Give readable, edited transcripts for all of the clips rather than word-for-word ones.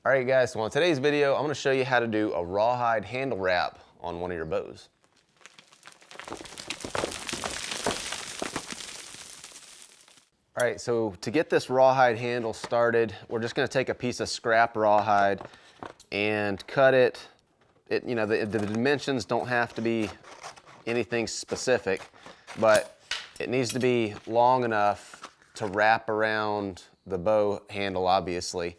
All right guys, so on today's video, I'm gonna show you how to do a rawhide handle wrap on one of your bows. All right, so to get this rawhide handle started, we're just gonna take a piece of scrap rawhide and cut it. You know, the dimensions don't have to be anything specific, but it needs to be long enough to wrap around the bow handle, obviously.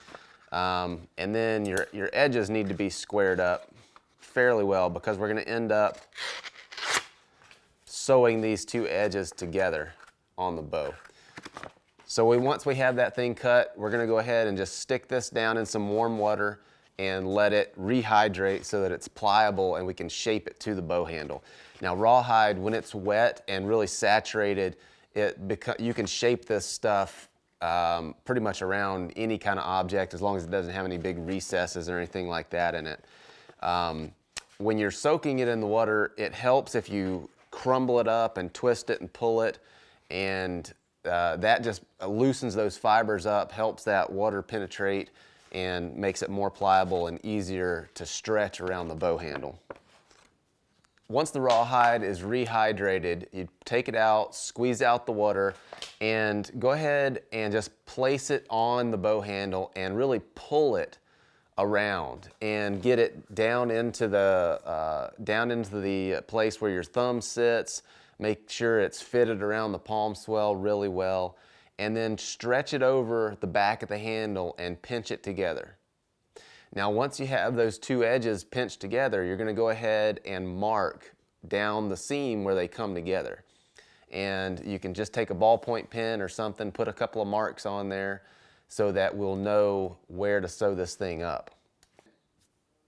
And then your edges need to be squared up fairly well because we're going to end up sewing these two edges together on the bow. So once we have that thing cut, we're going to go ahead and just stick this down in some warm water and let it rehydrate so that it's pliable and we can shape it to the bow handle. Now rawhide, when it's wet and really saturated, you can shape this stuff pretty much around any kind of object as long as it doesn't have any big recesses or anything like that in it. When you're soaking it in the water, it helps if you crumble it up and twist it and pull it, and that just loosens those fibers up, helps that water penetrate, and makes it more pliable and easier to stretch around the bow handle. Once the rawhide is rehydrated, you take it out, squeeze out the water, and go ahead and just place it on the bow handle and really pull it around and get it down into the place where your thumb sits. Make sure it's fitted around the palm swell really well, and then stretch it over the back of the handle and pinch it together. Now once you have those two edges pinched together, you're going to go ahead and mark down the seam where they come together. And you can just take a ballpoint pen or something, put a couple of marks on there so that we'll know where to sew this thing up.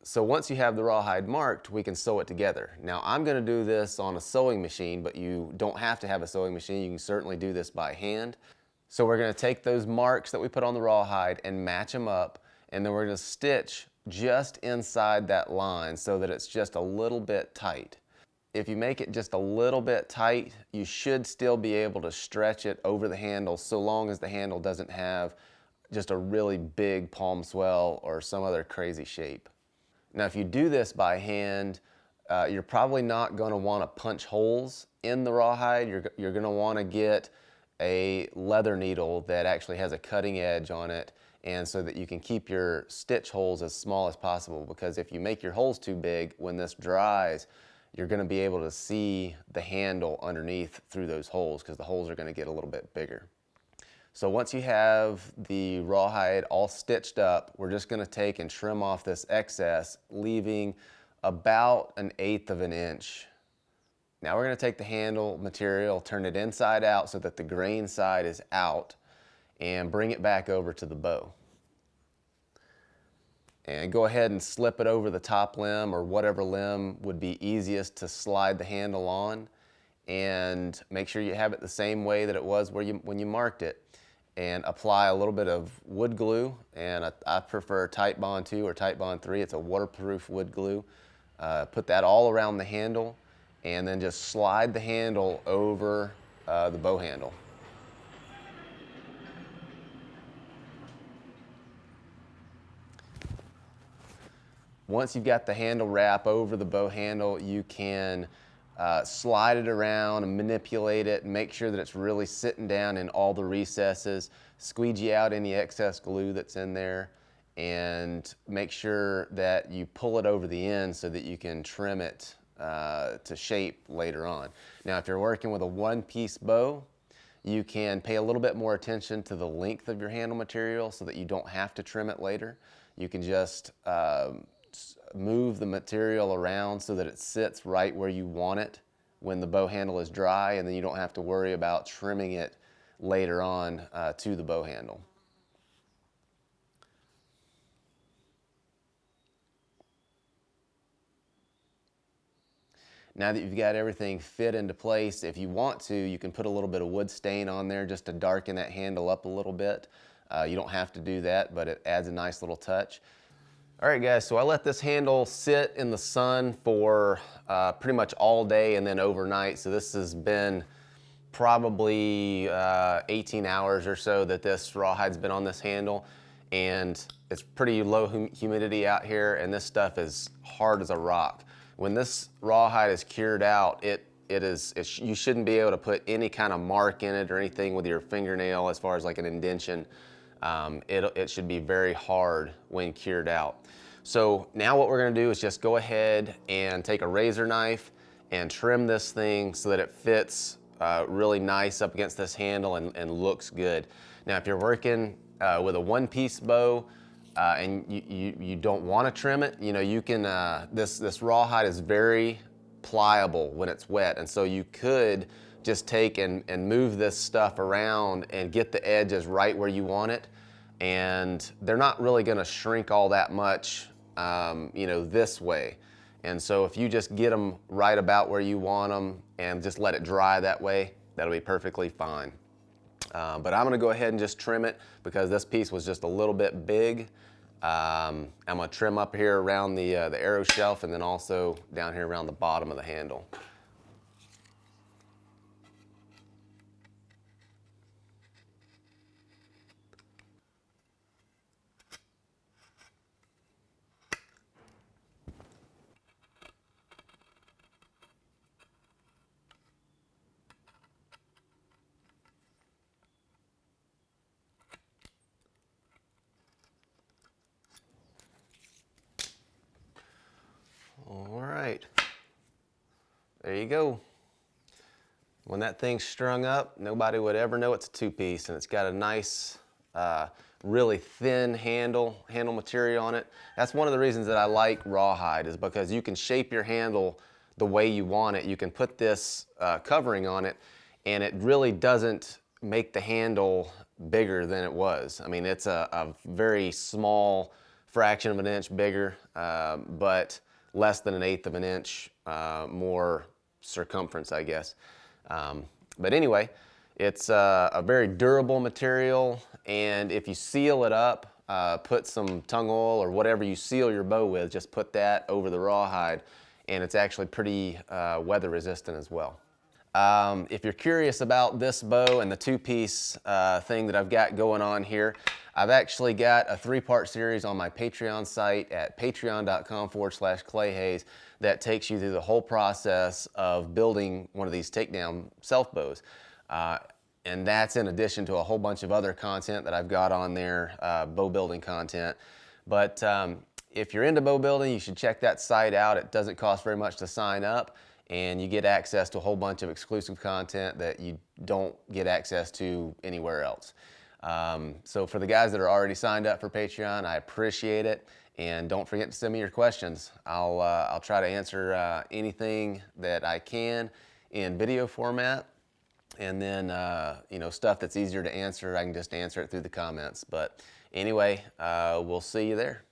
So once you have the rawhide marked, we can sew it together. Now I'm going to do this on a sewing machine, but you don't have to have a sewing machine. You can certainly do this by hand. So we're going to take those marks that we put on the rawhide and match them up, and then we're going to stitch just inside that line so that it's just a little bit tight. If you make it just a little bit tight, you should still be able to stretch it over the handle so long as the handle doesn't have just a really big palm swell or some other crazy shape. Now if you do this by hand, you're probably not going to want to punch holes in the rawhide. You're going to want to get a leather needle that actually has a cutting edge on it, and so that you can keep your stitch holes as small as possible, because if you make your holes too big, when this dries, you're going to be able to see the handle underneath through those holes because the holes are going to get a little bit bigger. So once you have the rawhide all stitched up, we're just going to take and trim off this excess, leaving about 1/8 of an inch. Now we're going to take the handle material, turn it inside out so that the grain side is out, and bring it back over to the bow. And go ahead and slip it over the top limb or whatever limb would be easiest to slide the handle on, and make sure you have it the same way that it was when you marked it, and apply a little bit of wood glue, and I prefer Titebond 2 or Titebond 3. It's a waterproof wood glue. Put that all around the handle, and then just slide the handle over the bow handle. Once you've got the handle wrap over the bow handle, you can slide it around and manipulate it and make sure that it's really sitting down in all the recesses. Squeegee out any excess glue that's in there, and make sure that you pull it over the end so that you can trim it to shape later on. Now if you're working with a one-piece bow, you can pay a little bit more attention to the length of your handle material so that you don't have to trim it later. You can just move the material around so that it sits right where you want it when the bow handle is dry, and then you don't have to worry about trimming it later on to the bow handle. Now that you've got everything fit into place, if you want to, you can put a little bit of wood stain on there just to darken that handle up a little bit. You don't have to do that, but it adds a nice little touch. All right guys, so I let this handle sit in the sun for pretty much all day and then overnight. So this has been probably 18 hours or so that this rawhide's been on this handle, and it's pretty low humidity out here, and this stuff is hard as a rock. When this rawhide is cured out, you shouldn't be able to put any kind of mark in it or anything with your fingernail as far as like an indentation. It should be very hard when cured out. So now what we're gonna do is just go ahead and take a razor knife and trim this thing so that it fits really nice up against this handle and looks good. Now if you're working with a one-piece bow and you don't want to trim it, you know, you can, this rawhide is very pliable when it's wet, and so you could just take and move this stuff around and get the edges right where you want it, and they're not really going to shrink all that much, you know, this way. And so if you just get them right about where you want them and just let it dry that way, that'll be perfectly fine. But I'm gonna go ahead and just trim it because this piece was just a little bit big. I'm gonna trim up here around the arrow shelf and then also down here around the bottom of the handle. All right, there you go. When that thing's strung up, nobody would ever know it's a two-piece, and it's got a nice, really thin handle material on it. That's one of the reasons that I like rawhide, is because you can shape your handle the way you want it. You can put this covering on it, and it really doesn't make the handle bigger than it was. I mean, it's a very small fraction of an inch bigger, but less than 1/8 of an inch more circumference, I guess. But anyway, it's a very durable material, and if you seal it up, put some tung oil or whatever you seal your bow with, just put that over the rawhide, and it's actually pretty weather resistant as well. If you're curious about this bow and the two-piece thing that I've got going on here, I've actually got a 3-part series on my Patreon site at patreon.com/clayhays that takes you through the whole process of building one of these takedown self-bows. And that's in addition to a whole bunch of other content that I've got on there, bow building content. But if you're into bow building, you should check that site out. It doesn't cost very much to sign up, and you get access to a whole bunch of exclusive content that you don't get access to anywhere else. So for the guys that are already signed up for Patreon, I appreciate it, and don't forget to send me your questions. I'll try to answer anything that I can in video format, and then you know, stuff that's easier to answer, I can just answer it through the comments. But anyway, we'll see you there.